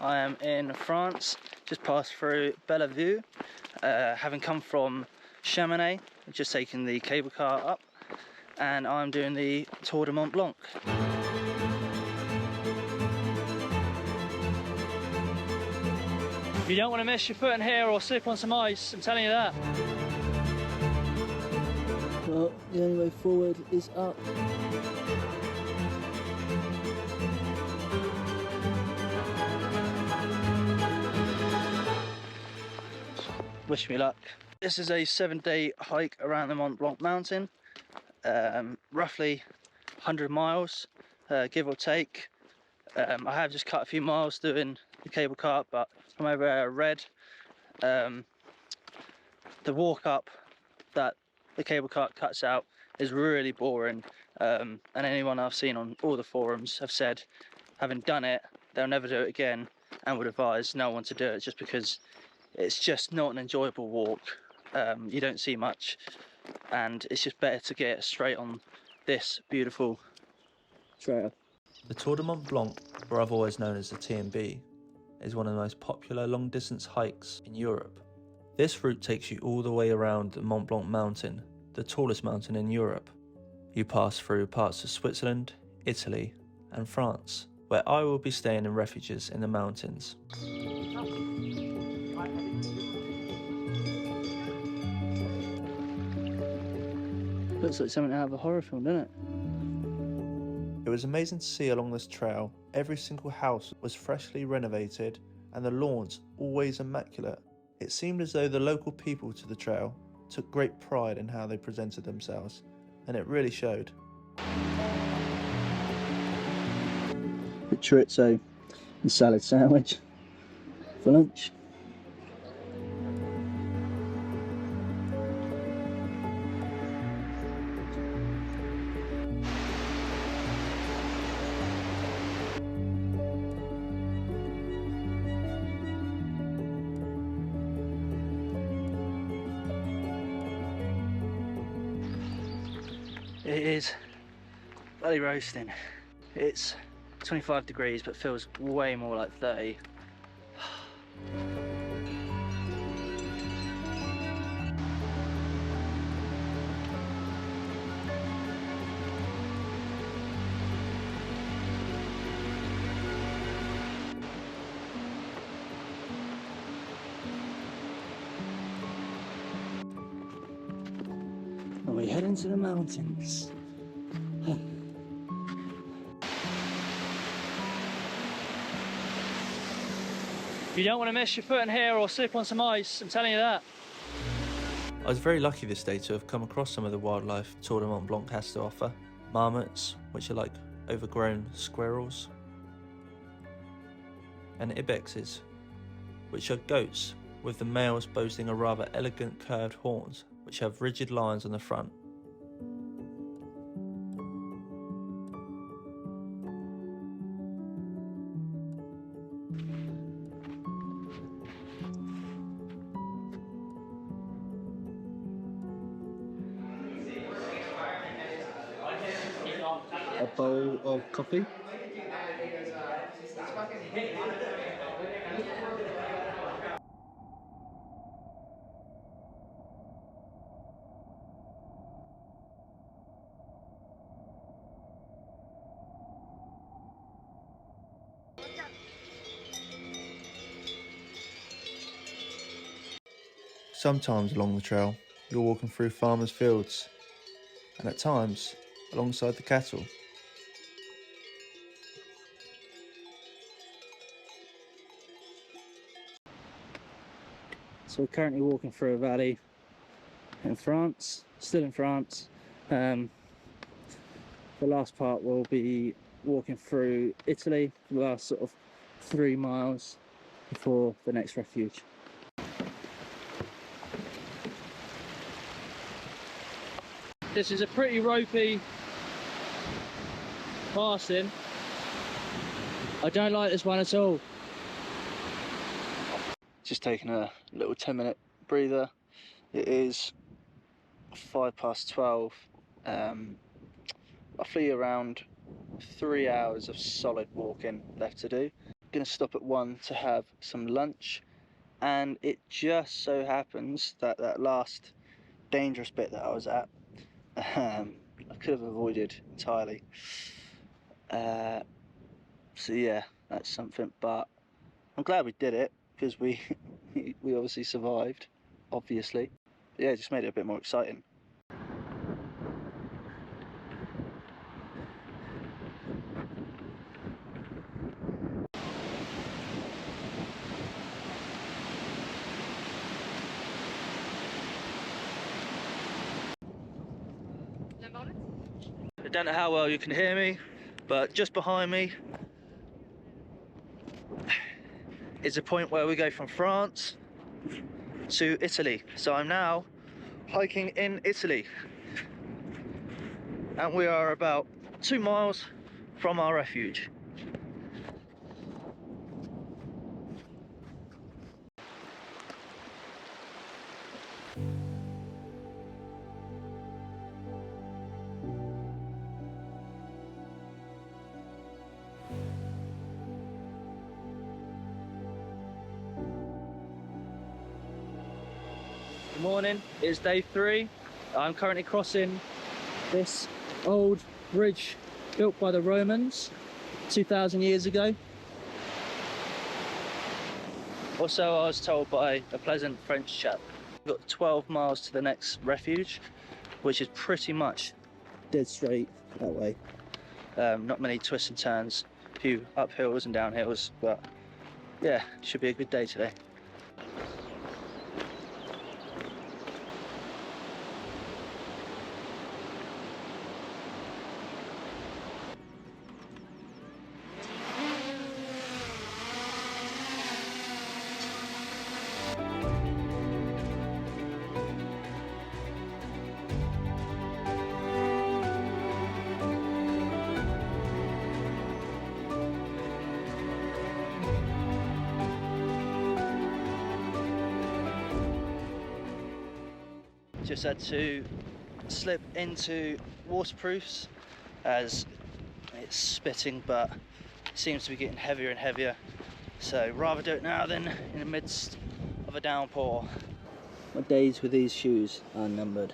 I am in France, just passed through Bellevue, having come from Chamonix, just taking the cable car up, and I'm doing the Tour Du Mont Blanc. You don't want to miss your foot in here or slip on some ice, I'm telling you that. Well, the only way forward is up. Wish me luck. This is a 7-day hike around the Mont Blanc mountain, roughly 100 miles, give or take. I have just cut a few miles doing the cable car, but from over I read the walk up that the cable car cuts out is really boring, and anyone I've seen on all the forums have said, having done it, they'll never do it again, and would advise no one to do it just because it's just not an enjoyable walk. You don't see much, and it's just better to get straight on this beautiful trail. The Tour du Mont Blanc, or otherwise known as the TMB, is one of the most popular long distance hikes in Europe. This route takes you all the way around the Mont Blanc mountain, the tallest mountain in Europe. You pass through parts of Switzerland, Italy and France, where I will be staying in refuges in the mountains. Looks like something out of a horror film, doesn't it? It was amazing to see along this trail. Every single house was freshly renovated and the lawns always immaculate. It seemed as though the local people to the trail took great pride in how they presented themselves, and it really showed. The chorizo and salad sandwich for lunch. It is bloody roasting. It's 25 degrees but feels way more like 30. And we head into the mountains. You don't want to miss your foot in here or slip on some ice, I'm telling you that. I was very lucky this day to have come across some of the wildlife Tour du Mont Blanc has to offer. Marmots, which are like overgrown squirrels, and ibexes, which are goats with the males boasting a rather elegant curved horns which have rigid lines on the front. A bowl of coffee. Sometimes along the trail, you're walking through farmers' fields, and at times, alongside the cattle. So we're currently walking through a valley in France, still in France. The last part we'll be walking through Italy for the last sort of 3 miles before the next refuge. This is a pretty ropey passing. I don't like this one at all. Just taking a little 10-minute breather. It is 12:05. Roughly around 3 hours of solid walking left to do. going to stop at one to have some lunch, and it just so happens that that last dangerous bit that I was at, I could have avoided entirely. So yeah, that's something, but I'm glad we did it, because we we obviously survived, obviously. Yeah, it just made it a bit more exciting. I don't know how well you can hear me, but just behind me is a point where we go from France to Italy. So I'm now hiking in Italy, and we are about 2 miles from our refuge. Good morning, it's day 3. I'm currently crossing this old bridge built by the Romans 2,000 years ago. Also, I was told by a pleasant French chap, we've got 12 miles to the next refuge, which is pretty much dead straight that way. Not many twists and turns, a few uphills and downhills, but yeah, should be a good day today. Just had to slip into waterproofs as it's spitting, but it seems to be getting heavier and heavier, so rather do it now than in the midst of a downpour. My days with these shoes are numbered.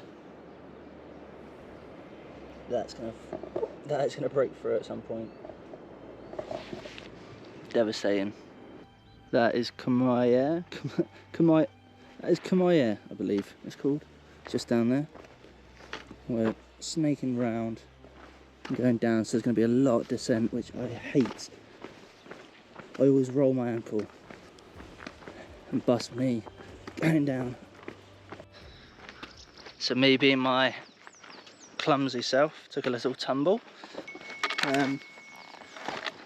That's gonna break through at some point. Devastating. That is Courmayeur. That is Courmayeur, I believe it's called. Just down there. We're snaking round and going down, so there's going to be a lot of descent, which I hate. I always roll my ankle and bust me going down. So me being my clumsy self, took a little tumble.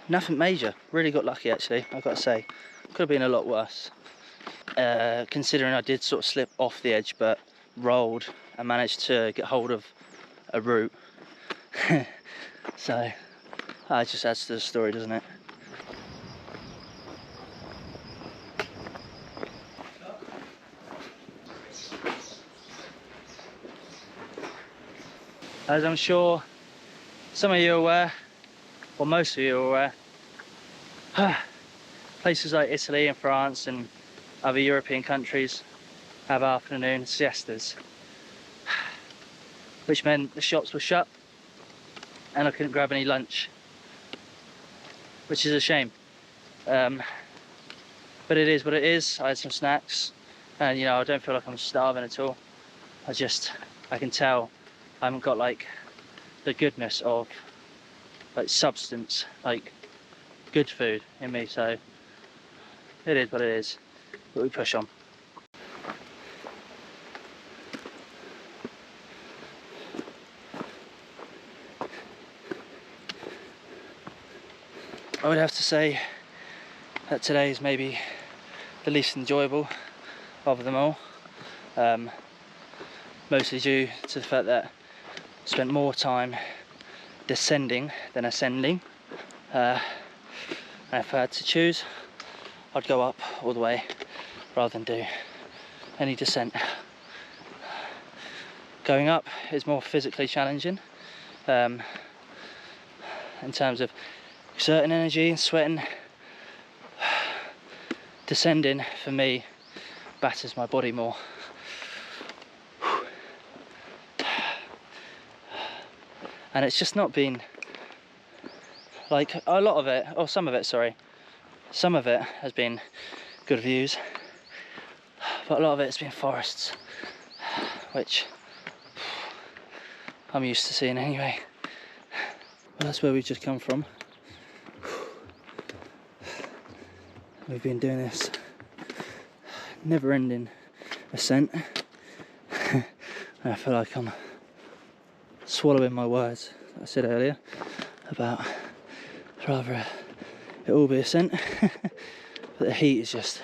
Nothing major, really got lucky actually, I've got to say. Could have been a lot worse. Considering I did sort of slip off the edge, but rolled and managed to get hold of a root. So that just adds to the story, doesn't it? As I'm sure some of you are aware, or most of you are aware, places like Italy and France and other European countries have afternoon siestas, which meant the shops were shut and I couldn't grab any lunch, which is a shame. But it is what it is. I had some snacks, and you know, I don't feel like I'm starving at all. I can tell I haven't got like the goodness of like substance, like good food in me, so it is what it is, but we push on. I would have to say that today is maybe the least enjoyable of them all, mostly due to the fact that I spent more time descending than ascending, and if I had to choose, I'd go up all the way rather than do any descent. Going up is more physically challenging in terms of exerting energy and sweating, descending for me batters my body more. And it's just not been like a lot of it, or some of it, sorry. Some of it has been good views, but a lot of it's been forests, which I'm used to seeing anyway. Well, that's where we've just come from. We've been doing this never-ending ascent. And I feel like I'm swallowing my words that I said earlier about rather it all be ascent. But the heat is just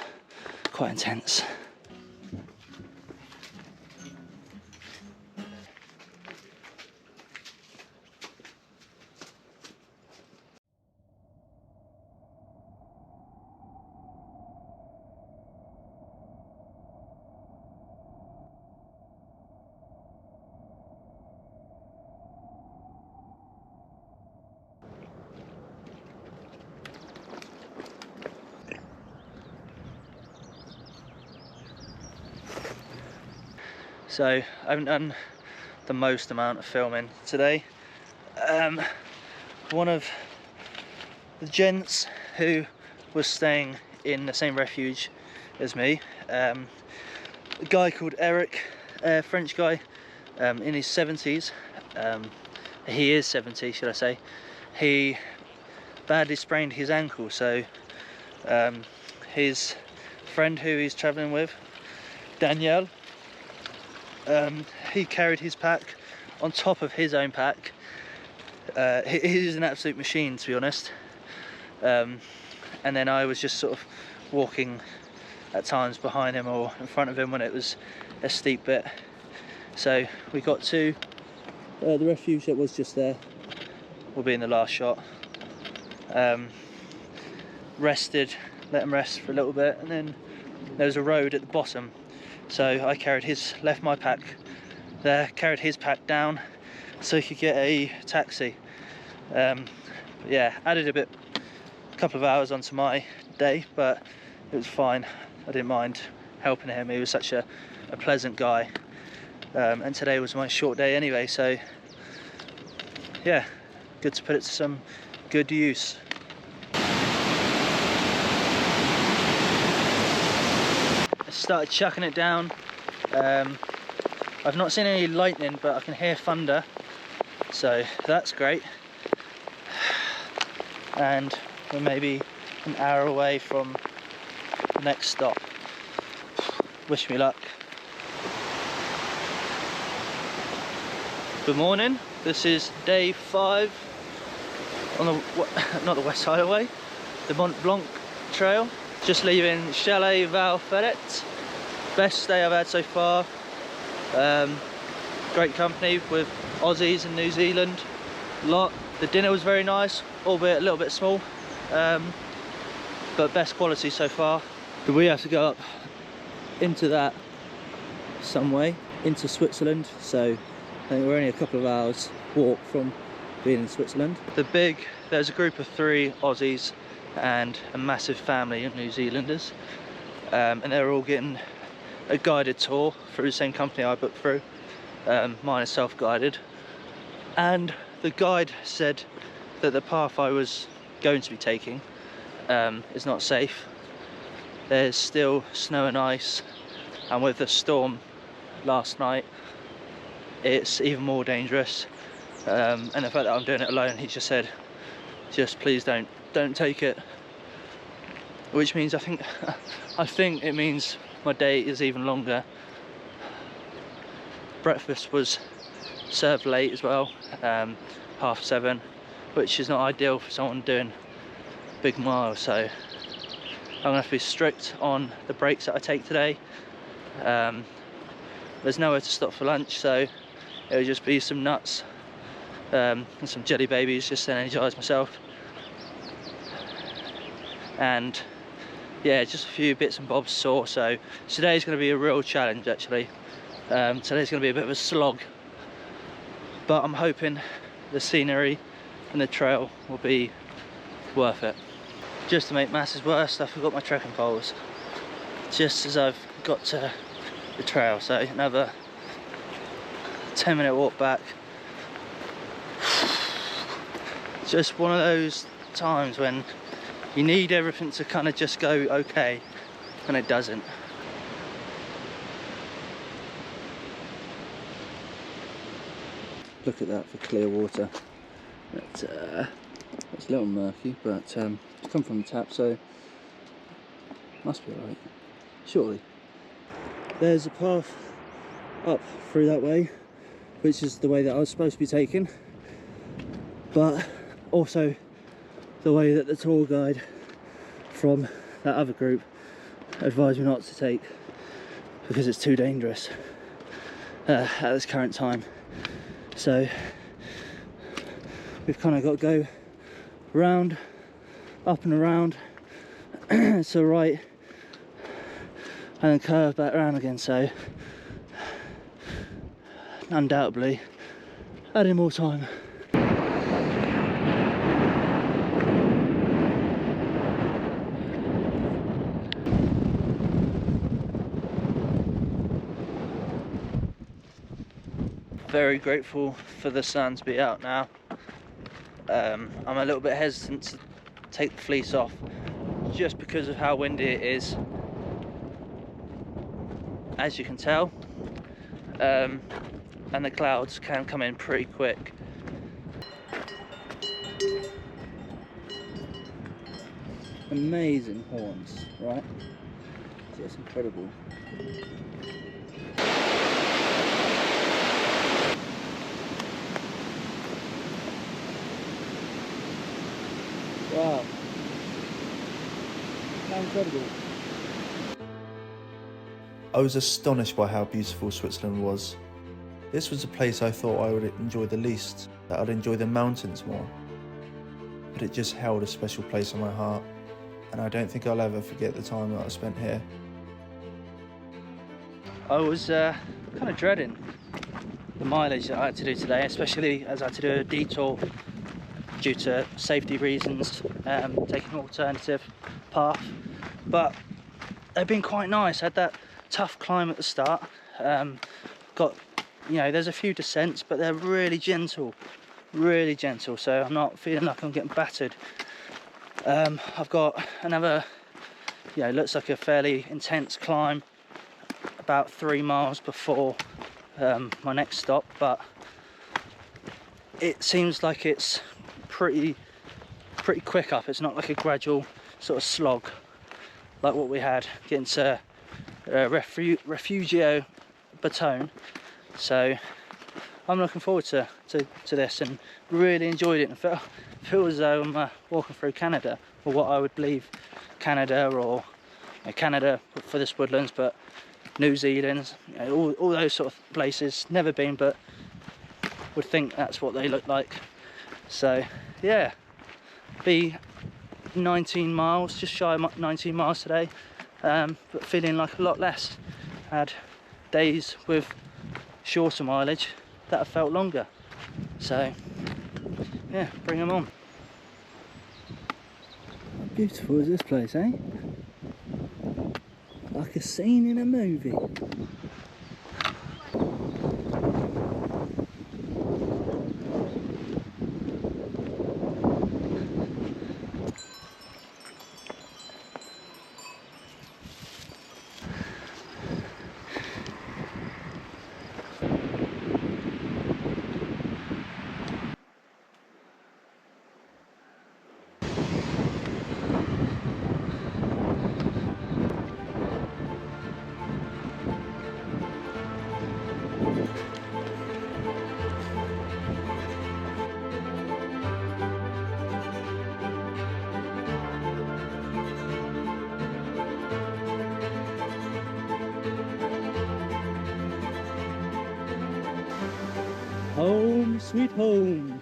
quite intense. So I haven't done the most amount of filming today. One of the gents who was staying in the same refuge as me, a guy called Eric, a French guy, in his 70s. He is 70, should I say. He badly sprained his ankle, so his friend who he's travelling with, Danielle, he carried his pack on top of his own pack. He's an absolute machine, to be honest. And then I was just sort of walking at times behind him or in front of him when it was a steep bit. So we got to the refuge that was just there, will be in the last shot. Rested, let him rest for a little bit, and then there was a road at the bottom. So I left my pack there, carried his pack down so he could get a taxi. Yeah, added a couple of hours onto my day, but it was fine. I didn't mind helping him. He was such a pleasant guy. And today was my short day anyway, so yeah, good to put it to some good use. Started chucking it down. I've not seen any lightning, but I can hear thunder, so that's great. And we're maybe an hour away from the next stop. Wish me luck. Good morning, this is day 5 on the, not the West Highway, the Mont Blanc trail. Just leaving Chalet Val Ferret. Best day I've had so far. Great company with Aussies and New Zealand lot. The dinner was very nice, albeit a little bit small, but best quality so far. But we have to go up into that some way, into Switzerland, so I think we're only a couple of hours walk from being in Switzerland. There's a group of 3 Aussies and a massive family of New Zealanders, and they're all getting a guided tour through the same company I booked through. Mine is self-guided, and the guide said that the path I was going to be taking is not safe. There's still snow and ice, and with the storm last night it's even more dangerous, and the fact that I'm doing it alone, he just said, just please don't take it, which means I think it means my day is even longer. Breakfast was served late as well, 7:30, which is not ideal for someone doing big miles, so I'm gonna have to be strict on the breaks that I take today. There's nowhere to stop for lunch, so it'll just be some nuts and some jelly babies just to energise myself, and yeah, just a few bits and bobs sore. So today's going to be a real challenge actually. Today's going to be a bit of a slog, but I'm hoping the scenery and the trail will be worth it. just to make matters worse, I forgot my trekking poles just as I've got to the trail, so another 10-minute walk back. Just one of those times when you need everything to kind of just go okay, and it doesn't. Look at that for clear water. It's a little murky, but it's come from the tap, so must be alright. Surely. There's a path up through that way, which is the way that I was supposed to be taking, but also the way that the tour guide from that other group advised me not to take, because it's too dangerous at this current time. So we've kind of got to go round, up and around to the right, and then curve back around again. So undoubtedly adding more time. Very grateful for the sun to be out now. I'm a little bit hesitant to take the fleece off just because of how windy it is, as you can tell, and the clouds can come in pretty quick. Amazing horns, right? Just incredible. Wow, how incredible. I was astonished by how beautiful Switzerland was. This was a place I thought I would enjoy the least, that I'd enjoy the mountains more. But it just held a special place in my heart, and I don't think I'll ever forget the time that I spent here. I was kind of dreading the mileage that I had to do today, especially as I had to do a detour due to safety reasons, taking an alternative path, but they've been quite nice. I had that tough climb at the start, got, you know, there's a few descents, but they're really gentle, so I'm not feeling like I'm getting battered. I've got another, looks like a fairly intense climb about 3 miles before my next stop, but it seems like it's pretty quick up. It's not like a gradual sort of slog like what we had getting to Refugio Baton. So I'm looking forward to this, and really enjoyed it, and feel as though I'm walking through Canada, or what I would believe Canada, or Canada for this woodlands, but New Zealand, all those sort of places. Never been, but would think that's what they look like. So yeah, be 19 miles, just shy of 19 miles today, but feeling like a lot less. Had days with shorter mileage that have felt longer, so yeah, bring them on. How beautiful is this place, eh? Like a scene in a movie. Home sweet home.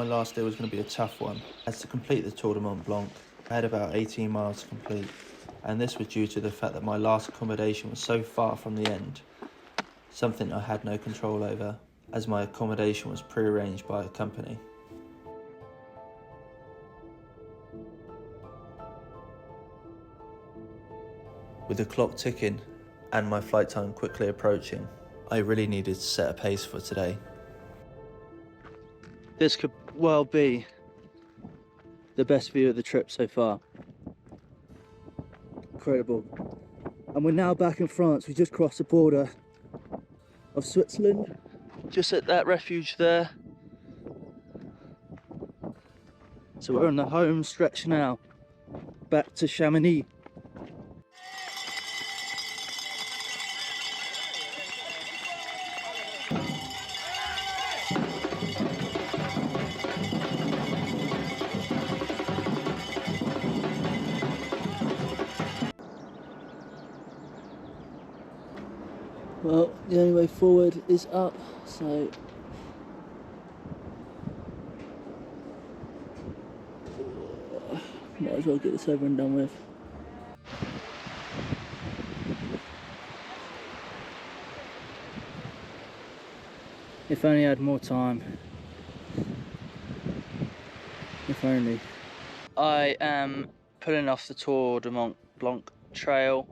my last day was going to be a tough one, as to complete the Tour Du Mont Blanc, I had about 18 miles to complete, and this was due to the fact that my last accommodation was so far from the end, something I had no control over, as my accommodation was pre-arranged by a company. With the clock ticking and my flight time quickly approaching, I really needed to set a pace for today. This could well be the best view of the trip so far. Incredible. And we're now back in France. We just crossed the border of Switzerland. Just at that refuge there. So we're on the home stretch now, back to Chamonix. Well, the only way forward is up, so might as well get this over and done with. If only I had more time. If only. I am pulling off the Tour Du Mont Blanc trail,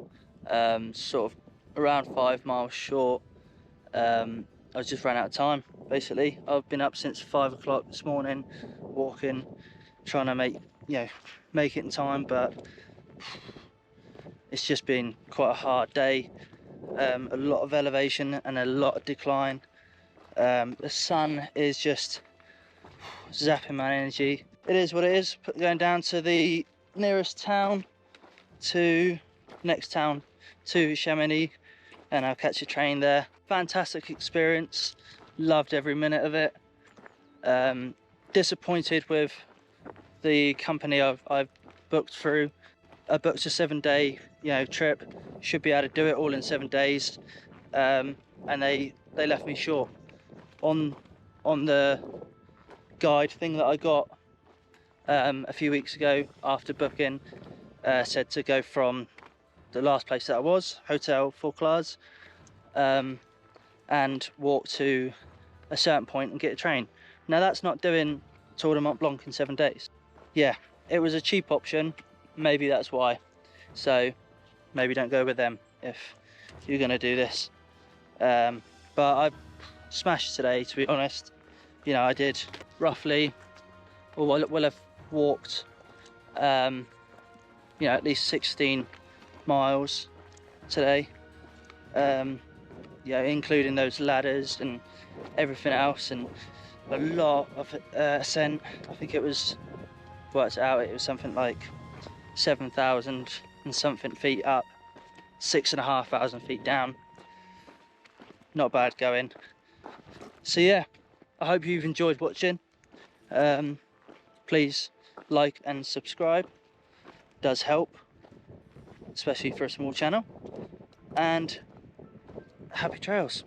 sort of around 5 miles short. I just ran out of time, basically. I've been up since 5 o'clock this morning, walking, trying to make it in time, but it's just been quite a hard day. A lot of elevation and a lot of decline. The sun is just zapping my energy. It is what it is. Going down to the nearest town, next town to Chamonix, and I'll catch a train there. Fantastic experience, loved every minute of it. Disappointed with the company I've booked through. I booked a 7-day trip, should be able to do it all in 7 days, and they left me short. On the guide thing that I got a few weeks ago after booking, said to go from the last place that I was, Hotel Fauclaz, and walk to a certain point and get a train. Now that's not doing Tour du Mont Blanc in 7 days. Yeah, it was a cheap option, maybe that's why. So maybe don't go with them if you're gonna do this. But I smashed today, to be honest. I did roughly, or will have walked at least 16 miles today, including those ladders and everything else, and a lot of ascent. I think it was, worked out, it was something like 7,000 and something feet up, 6,500 feet down. Not bad going. So yeah, I hope you've enjoyed watching. Please like and subscribe, does help, especially for a small channel. And happy trails.